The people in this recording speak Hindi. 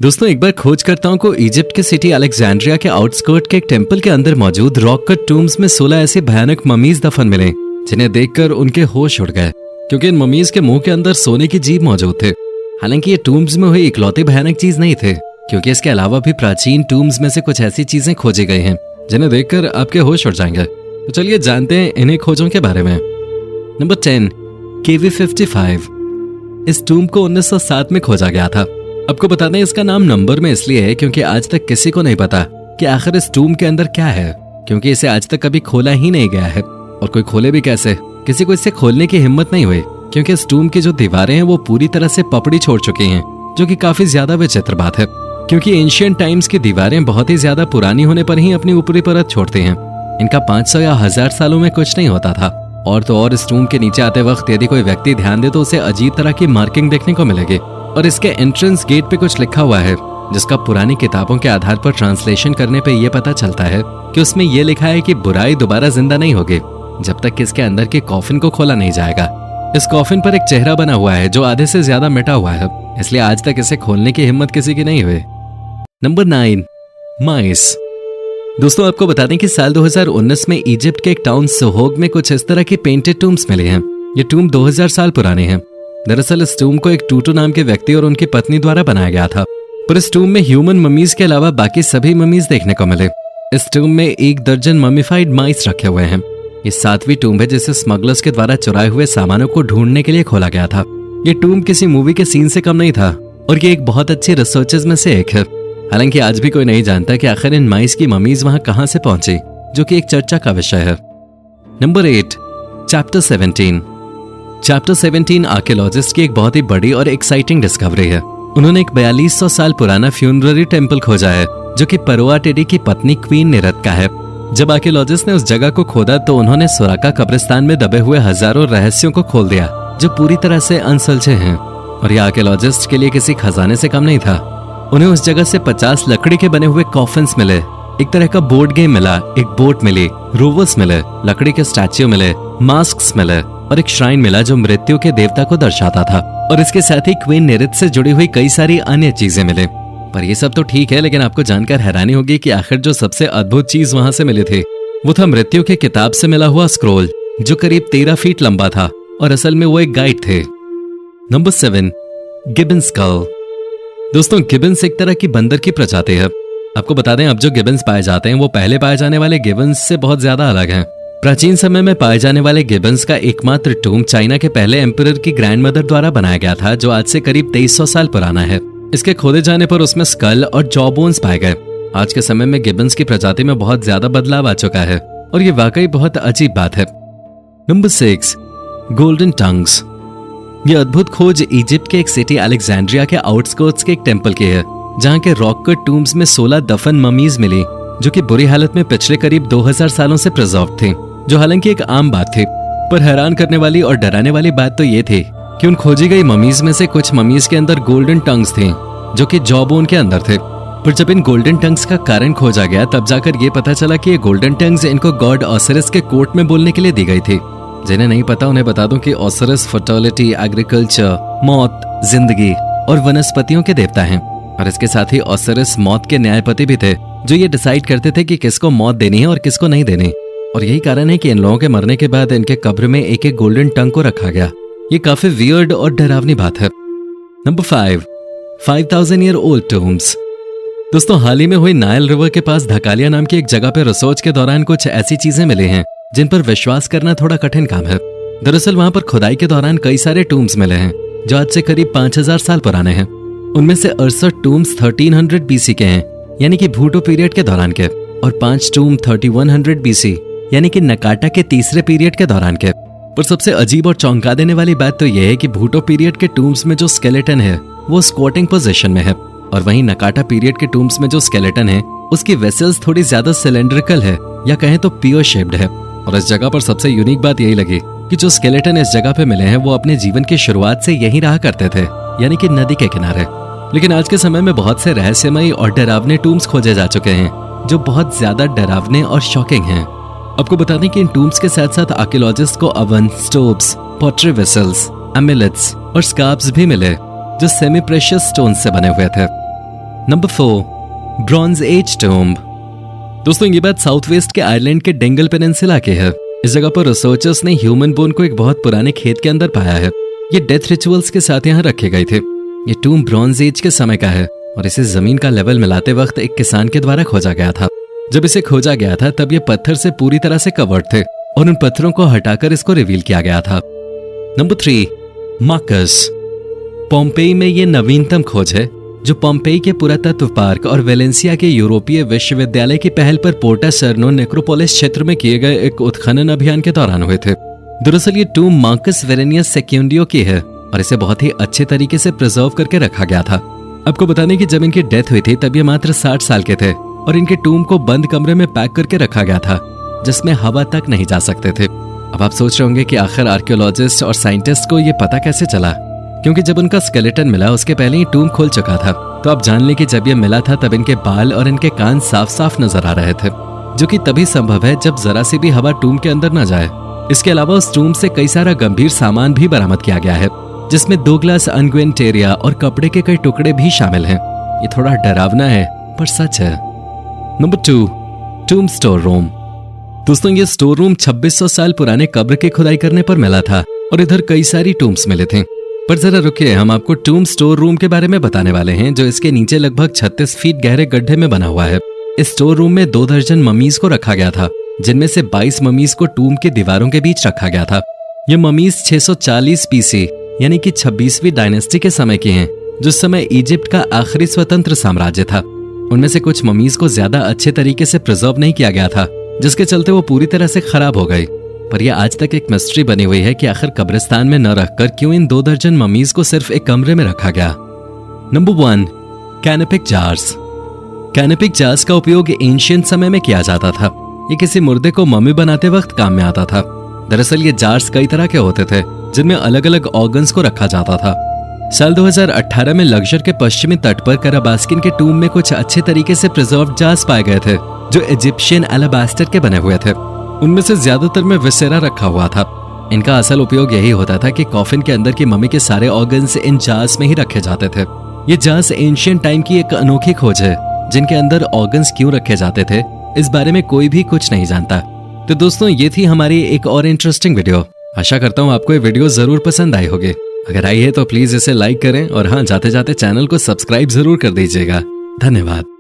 दोस्तों, एक बार खोजकर्ताओं को इजिप्ट के सिटी अलेक्जेंड्रिया के आउटस्कर्ट के एक टेंपल के अंदर मौजूद रॉक कट टूम्स में 16 ऐसे भयानक ममीज दफन मिले जिन्हें देखकर उनके होश उड़ गए, क्योंकि इन ममीज के मुंह के अंदर सोने की जीभ मौजूद थे। हालांकि ये टूम्स में हुई इकलौती भयानक चीज नहीं थे, क्योंकि इसके अलावा भी प्राचीन टूम्स में से कुछ ऐसी चीजें खोजी गई हैं जिन्हें देखकर आपके होश उड़ जाएंगे। तो चलिए जानते हैं इन्हीं खोजों के बारे में। Number 10, KV55। इस टूम को 1907 में खोजा गया था। आपको बता दें, इसका नाम नंबर में इसलिए है क्योंकि आज तक किसी को नहीं पता कि आखिर इस टूम के अंदर क्या है, क्योंकि इसे आज तक कभी खोला ही नहीं गया है। और कोई खोले भी कैसे, किसी को इसे खोलने की हिम्मत नहीं हुई, क्योंकि इस टूम की जो दीवारें हैं वो पूरी तरह से पपड़ी छोड़ चुकी हैं, जो कि काफी ज्यादा विचित्र बात है, क्योंकि एंशिएंट टाइम्स की दीवारें बहुत ही ज्यादा पुरानी होने पर ही अपनी ऊपरी परत छोड़ती हैं। इनका 500 या 1000 सालों में कुछ नहीं होता था। और तो और इस टूम के नीचे आते वक्त यदि कोई व्यक्ति ध्यान दे तो उसे अजीब तरह की मार्किंग देखने को मिलेगी। और इसके एंट्रेंस गेट पे कुछ लिखा हुआ है, जिसका पुरानी किताबों के आधार पर ट्रांसलेशन करने पे ये पता चलता है कि उसमें ये लिखा है कि बुराई दोबारा जिंदा नहीं होगी जब तक कि इसके अंदर के कॉफिन को खोला नहीं जाएगा। इस कॉफिन पर एक चेहरा बना हुआ है जो आधे से ज्यादा मिटा हुआ है, इसलिए आज तक इसे खोलने की हिम्मत किसी की नहीं हुई। नंबर 9, माइस। दोस्तों, आपको बता दें कि साल 2019 में इजिप्ट के एक टाउन सोहोग में कुछ इस तरह के पेंटेड टूम्स मिले हैं। ये टूम 2000 साल पुराने हैं। दरअसल इस टूम को एक टूटू नाम के व्यक्ति और उनकी पत्नी द्वारा बनाया गया था, पर इस टूम में ह्यूमन ममीज के अलावा बाकी सभी ममीज देखने को मिले। इस टूम में 1 दर्जन ममीफाइड माइस रखे हुए हैं। ये 7वीं टूम है जिसे स्मगलर्स के द्वारा चुराए हुए सामानों को ढूंढने के लिए खोला गया था। ये टूम किसी मूवी के सीन से कम नहीं था और ये एक बहुत अच्छी रिसर्चेस में से एक है। हालांकि आज भी कोई नहीं जानता कि आखिर इन माइस की ममीज वहां कहां से पहुंची, जो कि एक चर्चा का विषय है। Number 8, chapter 17। चैप्टर 17 आर्कियोलॉजिस्ट की एक बहुत ही बड़ी और एक्साइटिंग डिस्कवरी है। उन्होंने एक 4200 साल पुराना फ्यूनररी टेम्पल खोजा है, जो कि परोआ टेडी की पत्नी क्वीन निरत का है। जब आर्कियोलॉजिस्ट ने उस जगह को खोदा तो उन्होंने सुराका कब्रिस्तान में दबे हुए हजारों रहस्यों को खोल दिया, जो पूरी तरह से अनसुलझे हैं। और यह आर्कियोलॉजिस्ट के लिए किसी खजाने से कम नहीं था। उन्हें उस जगह से 50 लकड़ी के बने हुए कॉफिन्स मिले, एक तरह का बोर्ड गेम मिला, एक बोट मिली, रोवर्स मिले, लकड़ी के स्टैच्यू मिले, मास्क्स मिले और एक श्राइन मिला जो मृत्यु के देवता को दर्शाता था। और इसके साथ ही क्वीन निरित से जुड़ी हुई कई सारी अन्य चीजें मिले। पर ये सब तो ठीक है, लेकिन आपको जानकर हैरानी होगी कि आखिर जो सबसे अद्भुत चीज वहां से मिली थी वो था मृत्यु के किताब से मिला हुआ स्क्रोल, जो करीब 13 फीट लंबा था और असल में वो एक गाइड थे। Number 7, gibbon skull. दोस्तों, गिबन्स एक तरह की बंदर की प्रजाति है। आपको बता दें, अब जो गिबन्स पाए जाते हैं वो पहले पाए जाने वाले गिबन्स से बहुत ज्यादा अलग हैं। प्राचीन समय में पाए जाने वाले गिबन्स का एकमात्र टूम चाइना के पहले एम्परर की ग्रैंडमदर द्वारा बनाया गया था, जो आज से करीब 2300 साल पुराना है। इसके खोदे जाने पर उसमें स्कल और जॉ बोन्स पाए गए। आज के समय में गिबन्स की प्रजाति में बहुत ज्यादा बदलाव आ चुका है और ये वाकई बहुत अजीब बात है। Number 6, golden tongues. यह अद्भुत खोज इजिप्ट के एक सिटी अलेक्जेंड्रिया के आउटस्कर्ट्स के एक टेंपल की है, जहां के रॉक कट टूम्स में 16 दफन ममीज मिली, जो कि बुरी हालत में पिछले करीब 2000 सालों से प्रिजर्व थी, जो हालांकि एक आम बात थी। पर हैरान करने वाली और डराने वाली बात तो ये थी कि उन खोजी गई ममीज में से कुछ ममीज के अंदर गोल्डन टंग्स थी, जो कि जॉ बोन के अंदर थे। पर जब इन गोल्डन टंग्स का कारण खोजा गया तब जाकर ये पता चला कि ये गोल्डन टंग्स इनको गॉड ऑसिरिस के कोर्ट में बोलने के लिए दी गई थी। जिन्हें नहीं पता उन्हें बता दूं कि ऑसिरिस फर्टिलिटी, एग्रीकल्चर, मौत, जिंदगी और वनस्पतियों के देवता हैं। और इसके साथ ही ऑसिरिस मौत के न्यायपति भी थे, जो ये डिसाइड करते थे कि किसको मौत देनी है और किसको नहीं देनी। और यही कारण है कि इन लोगों के मरने के बाद इनके कब्र में एक एक गोल्डन टंग को रखा गया। ये काफी वियर्ड और डरावनी बात है। Number 5, 5000 year old tombs. दोस्तों, हाल ही में हुई नाइल रिवर के पास धकालिया नाम की एक जगह पर रिसर्च के दौरान कुछ ऐसी चीजें मिली हैं जिन पर विश्वास करना थोड़ा कठिन काम है। दरअसल वहां पर खुदाई के दौरान कई सारे टूम्स मिले हैं जो आज से करीब 5000 साल पुराने हैं। उनमें से 68 टूम्स 1300 BC के हैं, यानी कि भूटो पीरियड के दौरान के, और 5 टूम 3100 BC यानी कि नकाटा के तीसरे पीरियड के दौरान के। पर सबसे अजीब और चौंका देने वाली बात तो यह है कि भूटो पीरियड के टूम्स में जो स्केलेटन है वो स्क्वाटिंग पोजीशन में है, और वहीं नकाटा पीरियड के टूम्स में जो स्केलेटन है उसकी वेसल्स थोड़ी ज्यादा सिलेंड्रिकल है, या कहें तो पियर शेप्ड है। और इस जगह पर सबसे यूनिक बात यही लगी कि जो स्केलेटन इस जगह पे मिले हैं वो अपने जीवन की शुरुआत से यहीं रहा करते थे, यानी कि नदी के किनारे। लेकिन आज के समय में बहुत से रहस्यमयी और डरावने टूम्स खोजे जा चुके हैं, जो बहुत ज्यादा डरावने और शॉकिंग हैं। आपको बता दें कि इन टूम्स के साथ साथ आर्कियोलॉजिस्ट को oven, stoves, pottery vessels, amulets और स्कार्फ्स भी मिले, जो सेमी प्रेशियस स्टोन से बने हुए थे। Number 4, bronze age tomb. दोस्तों ये बात साउथ वेस्ट के आयरलैंड के डेंगल पेनिनसुला की है। इस जगह पर रिसर्चर्स ने ह्यूमन बोन को एक बहुत पुराने खेत के अंदर पाया है। ये डेथ रिचुअल्स के साथ यहाँ रखे गए थे। ये टूम्ब ब्रॉन्ज एज के समय का है और इसे जमीन का लेवल मिलाते वक्त एक किसान के द्वारा खोजा गया था। जब इसे खोजा गया था तब ये पत्थर से पूरी तरह से कवर्ड थे और उन पत्थरों को हटाकर इसको रिवील किया गया था। Number 3, Marcus. पोम्पेई में ये नवीनतम खोज है जो पोम्पेई के पुरातत्व पार्क और वेलेंसिया के यूरोपीय विश्वविद्यालय की पहल पर पोर्टा सर्नो नेक्रोपोलिस क्षेत्र में किए गए एक उत्खनन अभियान के दौरान हुए थे। दरअसल ये टूम्ब मार्कस वेरेनियस सेक्यूंडियो की है और इसे बहुत ही अच्छे तरीके से प्रिजर्व करके रखा गया था। आपको बताने की जब इनकी डेथ हुई थी तब ये मात्र 60 साल के थे और इनके टूम्ब को बंद कमरे में पैक करके रखा गया था जिसमें हवा तक नहीं जा सकते थे। अब आप सोच रहे होंगे कि आखिर आर्कियोलॉजिस्ट और साइंटिस्ट को ये पता कैसे चला, क्योंकि जब उनका स्केलेटन मिला उसके पहले ही टूम्ब खुल चुका था। तो आप जान लें कि जब ये मिला था तब इनके बाल और इनके कान साफ साफ नजर आ रहे थे, जो कि तभी संभव है जब जरा सी भी हवा टूम्ब के अंदर न जाए। इसके अलावा उस टूम्ब से कई सारा गंभीर सामान भी बरामद किया गया है, जिसमें 2 ग्लास अनग्वेंटेरिया और कपड़े के कई टुकड़े भी शामिल हैं। ये थोड़ा डरावना है पर सच है। Number 2, tomb store room. दोस्तों ये स्टोर रूम 2600 साल पुराने कब्र की खुदाई करने पर मिला था और इधर कई सारी टूम्ब्स मिले थे। पर जरा रुकिए, हम आपको टूम्ब स्टोर रूम के बारे में बताने वाले हैं जो इसके नीचे लगभग 36 फीट गहरे गड्ढे में बना हुआ है। इस स्टोर रूम में 2 दर्जन ममीज को रखा गया था, जिनमें से 22 ममीज को टूम्ब की दीवारों के बीच रखा गया था। ये ममीज 640 BC यानी कि 26वीं डायनेस्टी के समय की हैं, जिस समय इजिप्ट का आखिरी स्वतंत्र साम्राज्य था। उनमें से कुछ ममीज को ज्यादा अच्छे तरीके से प्रिजर्व नहीं किया गया था, जिसके चलते वो पूरी तरह से खराब हो गई। पर यह आज तक एक मिस्ट्री बनी हुई है कि आखिर कब्रिस्तान में न रखकर क्यों इन 2 दर्जन ममीज को सिर्फ एक कमरे में रखा गया। Number 1, canopic jars. Canopic jars का उपयोग एंशिएंट समय में किया जाता था। ये किसी मुर्दे को मम्मी बनाते वक्त काम में आता था। दरअसल ये जार्स कई तरह के होते थे जिनमें अलग अलग ऑर्गन्स को रखा जाता था। साल 2018 में लग्जर के पश्चिमी तट पर कराबास्किन के टूम्ब में कुछ अच्छे तरीके से प्रिजर्व्ड जार्स पाए गए थे जो इजिप्शियन एलाबास्टर के बने हुए थे। उनमें से ज्यादातर में विसेरा रखा हुआ था। इनका असल उपयोग यही होता था कि कॉफिन के अंदर की मम्मी के सारे ऑर्गन्स इन जार्स में ही रखे जाते थे। ये जार्स एंशिएंट टाइम की एक अनोखी खोज है, जिनके अंदर ऑर्गन्स क्यों रखे जाते थे इस बारे में कोई भी कुछ नहीं जानता। तो दोस्तों ये थी हमारी एक और इंटरेस्टिंग वीडियो। आशा करता हूँ आपको ये वीडियो जरूर पसंद आई होगी। अगर आई है तो प्लीज इसे लाइक करें और हाँ, जाते जाते चैनल को सब्सक्राइब जरूर कर दीजिएगा। धन्यवाद।